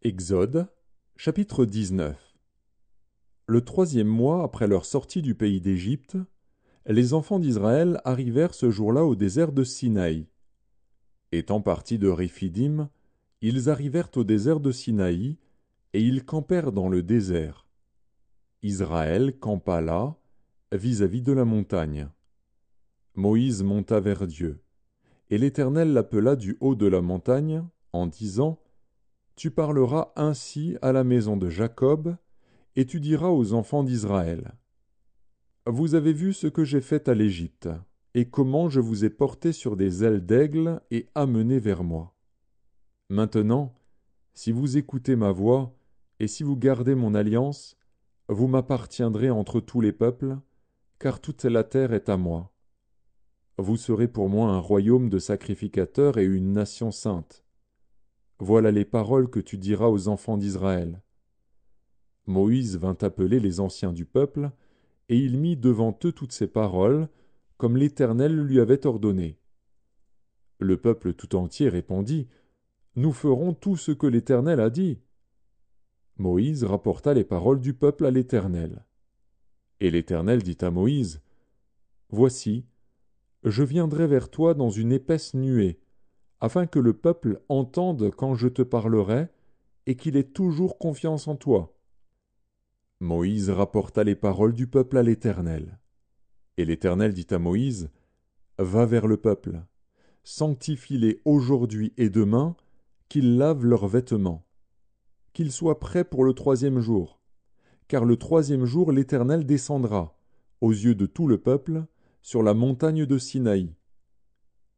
Exode, chapitre 19. Le 3e mois après leur sortie du pays d'Égypte, les enfants d'Israël arrivèrent ce jour-là au désert de Sinaï. Étant partis de Réphidim, ils arrivèrent au désert de Sinaï, et ils campèrent dans le désert. Israël campa là, vis-à-vis de la montagne. Moïse monta vers Dieu, et l'Éternel l'appela du haut de la montagne, en disant : Tu parleras ainsi à la maison de Jacob, et tu diras aux enfants d'Israël : Vous avez vu ce que j'ai fait à l'Égypte, et comment je vous ai porté sur des ailes d'aigle et amené vers moi. Maintenant, si vous écoutez ma voix, et si vous gardez mon alliance, vous m'appartiendrez entre tous les peuples, car toute la terre est à moi. Vous serez pour moi un royaume de sacrificateurs et une nation sainte. Voilà les paroles que tu diras aux enfants d'Israël. Moïse vint appeler les anciens du peuple, et il mit devant eux toutes ces paroles, comme l'Éternel lui avait ordonné. Le peuple tout entier répondit : Nous ferons tout ce que l'Éternel a dit. Moïse rapporta les paroles du peuple à l'Éternel. Et l'Éternel dit à Moïse : Voici, je viendrai vers toi dans une épaisse nuée, afin que le peuple entende quand je te parlerai, et qu'il ait toujours confiance en toi. Moïse rapporta les paroles du peuple à l'Éternel. Et l'Éternel dit à Moïse : Va vers le peuple, sanctifie-les aujourd'hui et demain, qu'ils lavent leurs vêtements, qu'ils soient prêts pour le 3e jour, car le 3e jour l'Éternel descendra, aux yeux de tout le peuple, sur la montagne de Sinaï.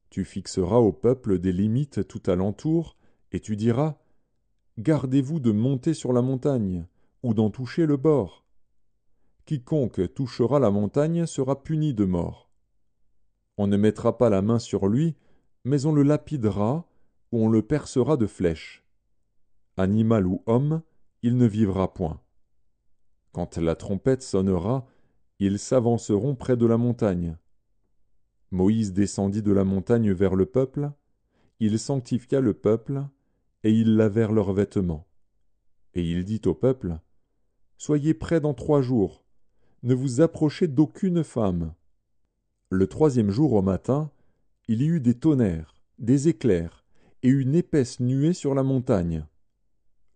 Tu fixeras au peuple des limites tout alentour, et tu diras : Gardez-vous de monter sur la montagne, ou d'en toucher le bord. Quiconque touchera la montagne sera puni de mort. On ne mettra pas la main sur lui, mais on le lapidera, ou on le percera de flèches. Animal ou homme, il ne vivra point. Quand la trompette sonnera, ils s'avanceront près de la montagne. Moïse descendit de la montagne vers le peuple, il sanctifia le peuple, et ils lavèrent leurs vêtements. Et il dit au peuple : Soyez prêts dans 3 jours, ne vous approchez d'aucune femme. Le 3e jour au matin, il y eut des tonnerres, des éclairs, et une épaisse nuée sur la montagne.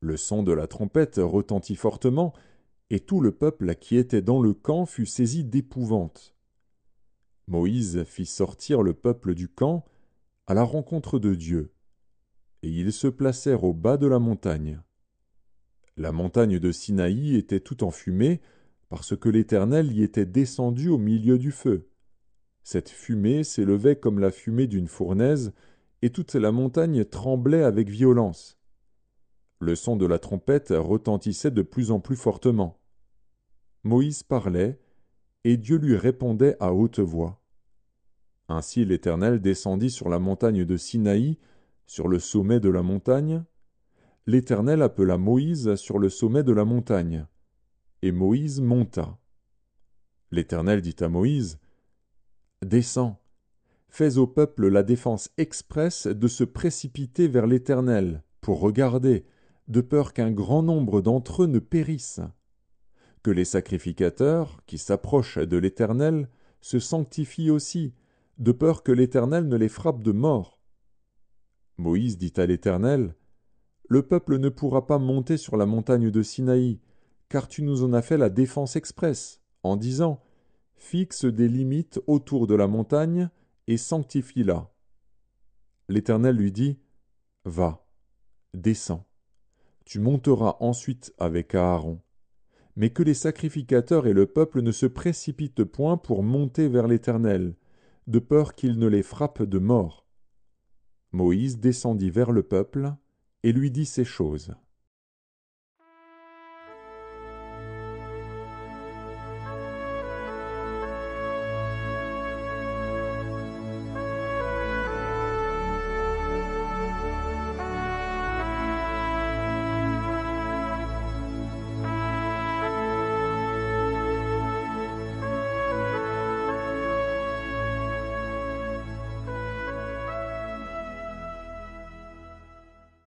Le son de la trompette retentit fortement, et tout le peuple qui était dans le camp fut saisi d'épouvante. Moïse fit sortir le peuple du camp à la rencontre de Dieu, et ils se placèrent au bas de la montagne. La montagne de Sinaï était tout en fumée, parce que l'Éternel y était descendu au milieu du feu. Cette fumée s'élevait comme la fumée d'une fournaise, et toute la montagne tremblait avec violence. Le son de la trompette retentissait de plus en plus fortement. Moïse parlait, et Dieu lui répondait à haute voix. Ainsi l'Éternel descendit sur la montagne de Sinaï, sur le sommet de la montagne. L'Éternel appela Moïse sur le sommet de la montagne, et Moïse monta. L'Éternel dit à Moïse : Descends, fais au peuple la défense expresse de se précipiter vers l'Éternel, pour regarder, de peur qu'un grand nombre d'entre eux ne périssent. Que les sacrificateurs, qui s'approchent de l'Éternel, se sanctifient aussi, de peur que l'Éternel ne les frappe de mort. Moïse dit à l'Éternel : Le peuple ne pourra pas monter sur la montagne de Sinaï, car tu nous en as fait la défense expresse, en disant : Fixe des limites autour de la montagne et sanctifie-la. L'Éternel lui dit : Va, descends. Tu monteras ensuite avec Aaron. Mais que les sacrificateurs et le peuple ne se précipitent point pour monter vers l'Éternel, de peur qu'il ne les frappe de mort. Moïse descendit vers le peuple et lui dit ces choses.